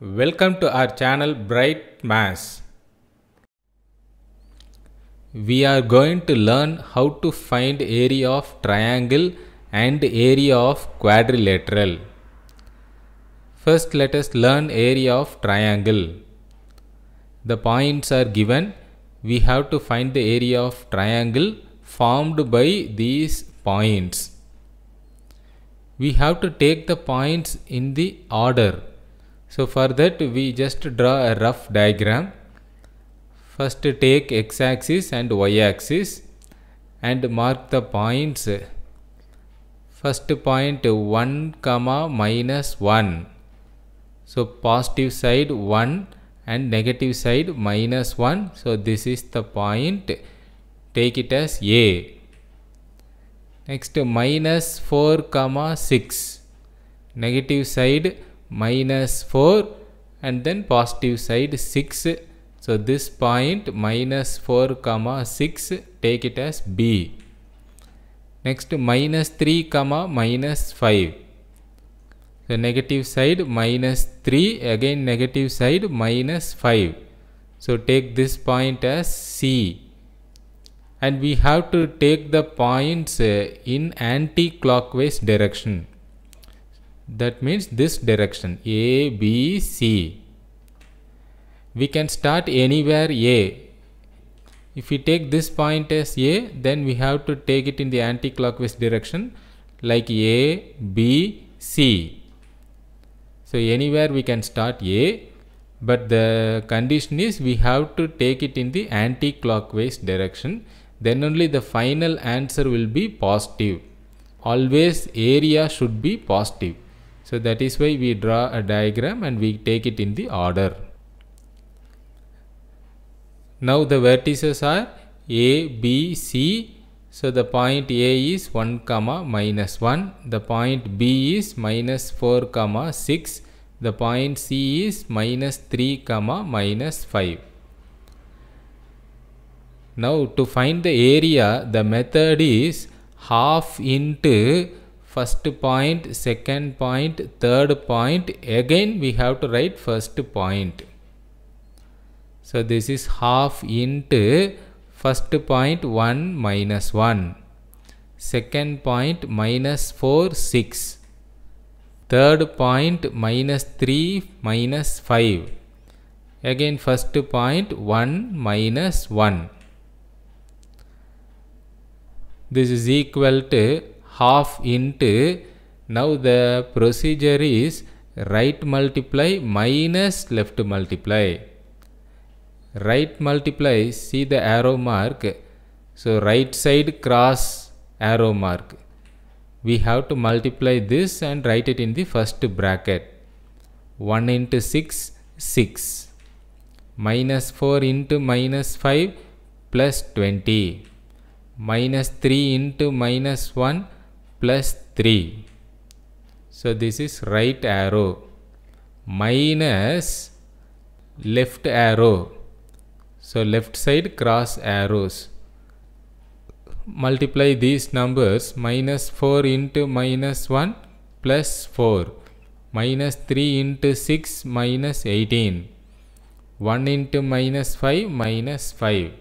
Welcome to our channel Bright Maths. We are going to learn how to find area of triangle and area of quadrilateral. First, let us learn area of triangle. The points are given. We have to find the area of triangle formed by these points. We have to take the points in the order. So for that we just draw a rough diagram. First take x-axis and y-axis and mark the points. First point 1, minus 1. So positive side 1 and negative side minus 1. So this is the point. Take it as A. Next minus 4, 6. Negative side minus 4 and then positive side 6. So this point minus 4, 6, take it as B. Next minus 3, minus 5. So negative side minus 3, again negative side minus 5. So take this point as C. And we have to take the points in anti-clockwise direction. That means this direction A, B, C. We can start anywhere A. If we take this point as A, then we have to take it in the anti-clockwise direction like A, B, C. So anywhere we can start A, but the condition is we have to take it in the anti-clockwise direction. Then only the final answer will be positive. Always area should be positive. So that is why we draw a diagram and we take it in the order. Now the vertices are A, B, C. So the point A is 1, minus 1. The point B is minus 4, 6. The point C is minus 3, minus 5. Now to find the area, the method is half into first point, second point, third point. Again we have to write first point. So this is half into first point 1 minus 1. Second point minus 4, 6. Third point minus 3 minus 5. Again first point 1 minus 1. This is equal to half into, now the procedure is right multiply minus left multiply. Right multiply, see the arrow mark. So right side cross arrow mark. We have to multiply this and write it in the first bracket. 1 into 6, 6. Minus 4 into minus 5 plus 20. Minus 3 into minus 1 plus 3. So this is right arrow minus left arrow. So left side cross arrows. Multiply these numbers. Minus 4 into minus 1 plus 4. Minus 3 into 6 minus 18. 1 into minus 5 minus 5.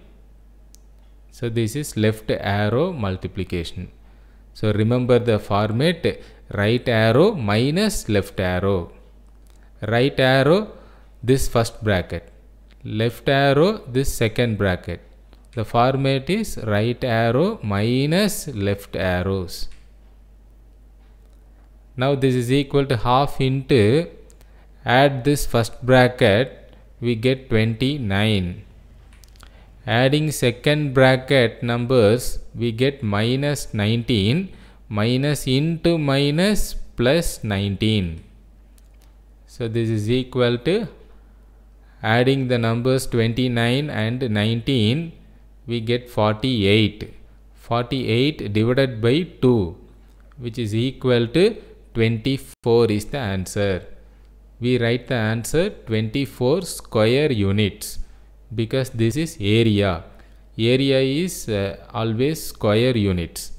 So this is left arrow multiplication. So remember the format: right arrow minus left arrow. Right arrow this first bracket. Left arrow this second bracket. The format is right arrow minus left arrows. Now this is equal to half into, add this first bracket, we get 29. Adding second bracket numbers, we get minus 19, minus into minus plus 19. So this is equal to, adding the numbers 29 and 19, we get 48. 48 divided by 2, which is equal to 24 is the answer. We write the answer 24 square units. Because this is area. Area is always square units.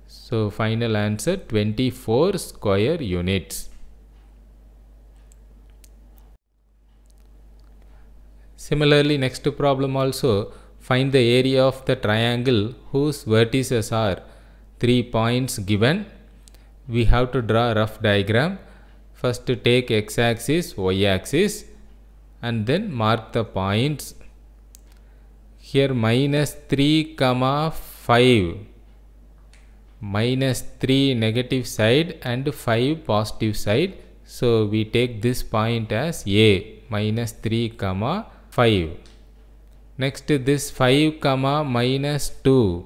So final answer 24 square units. Similarly, next problem also, find the area of the triangle whose vertices are 3 points given. We have to draw a rough diagram. First take x-axis, y-axis and then mark the points. Here minus 3 comma 5, minus 3 negative side and 5 positive side. So we take this point as A, minus 3 comma 5. Next this 5 comma minus 2,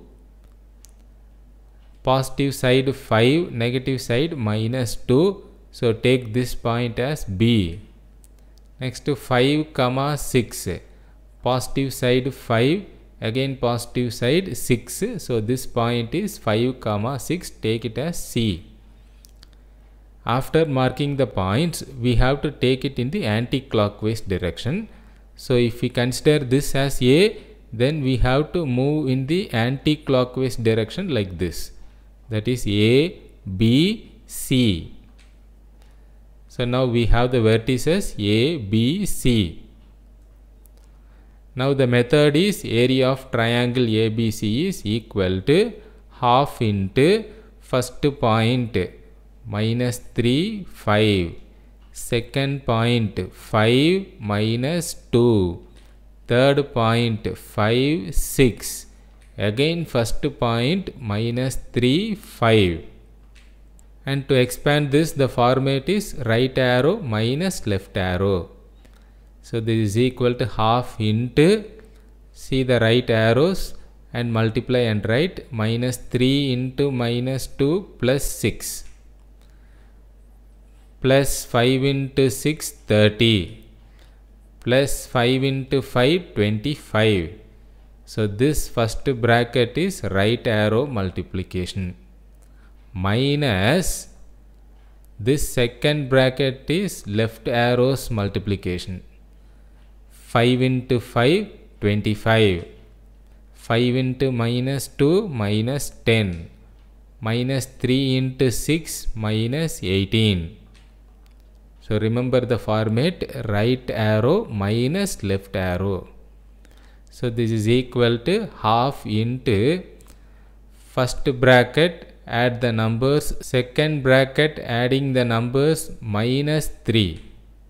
positive side 5, negative side minus 2. So take this point as B. Next 5 comma 6, positive side 5, again positive side 6. So this point is 5 comma 6, take it as C. After marking the points, we have to take it in the anti-clockwise direction. So if we consider this as A, then we have to move in the anti-clockwise direction like this. That is A, B, C. So now we have the vertices A, B, C. Now the method is area of triangle ABC is equal to half into first point minus 3, 5. Second point 5 minus 2. Third point 5, 6. Again first point minus 3, 5. And to expand this, the format is right arrow minus left arrow. So this is equal to half into, see the right arrows and multiply and write minus 3 into minus 2 plus 6. Plus 5 into 6, 30. Plus 5 into 5, 25. So this first bracket is right arrow multiplication. Minus this second bracket is left arrows multiplication. 5 into 5, 25. 5 into minus 2, minus 10. Minus 3 into 6, minus 18. So remember the format, right arrow minus left arrow. So this is equal to half into first bracket, add the numbers, second bracket adding the numbers minus 3,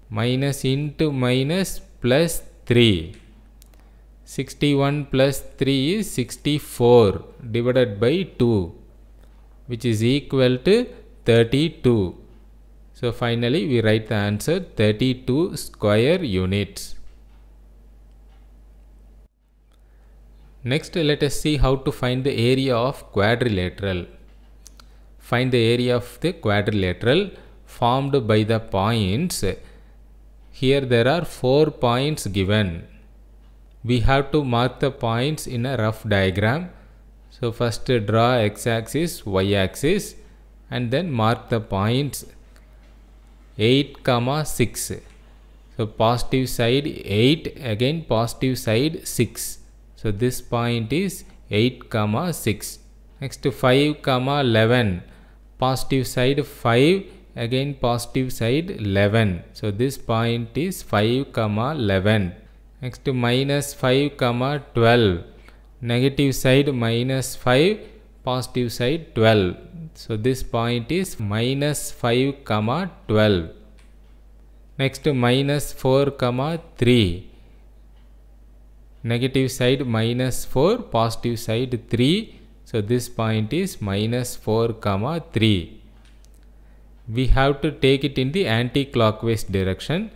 minus into minus plus 3. 61 plus 3 is 64 divided by 2, which is equal to 32. So finally we write the answer 32 square units. Next let us see how to find the area of quadrilateral. Find the area of the quadrilateral formed by the points. Here there are 4 points given. We have to mark the points in a rough diagram. So first draw x-axis, y-axis and then mark the points 8 comma 6. So positive side 8, again positive side 6. So this point is 8 comma 6. Next 5 comma 11. Positive side 5, again positive side 11. So this point is 5 comma 11. Next minus 5 comma 12. Negative side minus 5, positive side 12. So this point is minus 5 comma 12. Next minus 4 comma 3. Negative side minus 4, positive side 3. So this point is minus 4 comma 3. We have to take it in the anti-clockwise direction.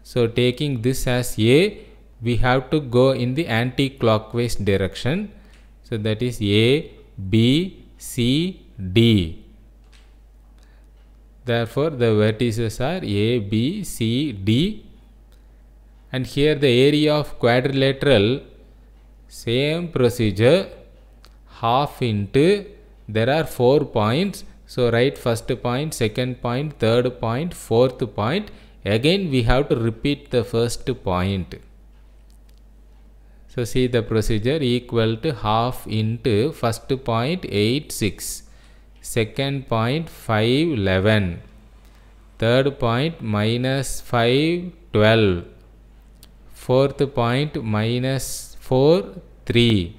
So taking this as A, we have to go in the anti-clockwise direction. So that is A, B, C, D. Therefore the vertices are A, B, C, D. And here the area of quadrilateral, same procedure, half into, there are 4 points. So write first point, second point, third point, fourth point. Again we have to repeat the first point. So see the procedure, equal to half into first point 8, 6. Second point 5, 11. Third point minus 5, 12. fourth point minus 4 3,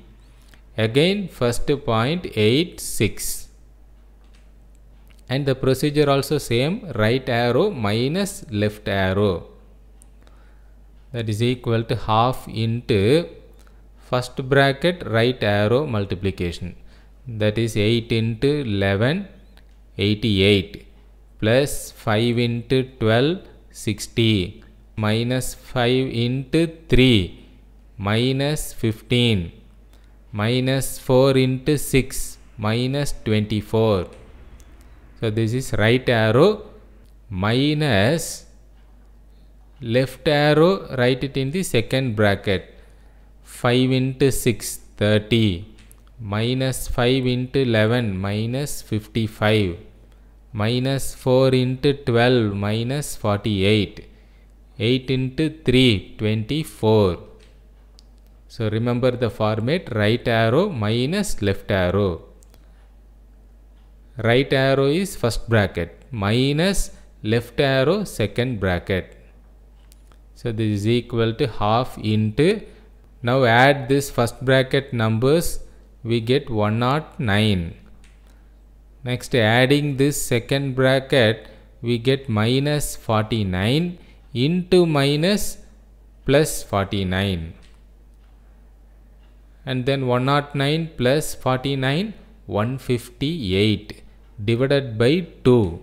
again first point 8 6, and the procedure also same, right arrow minus left arrow, that is equal to half into first bracket right arrow multiplication, that is 8 into 11 88 plus 5 into 12 60 minus 5 into 3 minus 15 minus 4 into 6 minus 24. So this is right arrow minus left arrow, write it in the second bracket, 5 into 6 30 minus 5 into 11 minus 55 minus 4 into 12 minus 48, 8 into 3 24. So remember the format, right arrow minus left arrow. Right arrow is first bracket minus left arrow second bracket. So this is equal to half into, now add this first bracket numbers, we get 109. Next adding this second bracket, we get minus 49 into minus plus 49, and then 109 plus 49 158 divided by 2,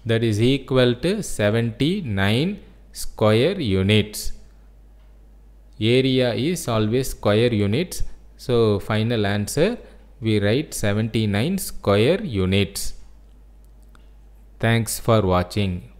that is equal to 79 square units. Area is always square units, so final answer we write 79 square units. Thanks for watching.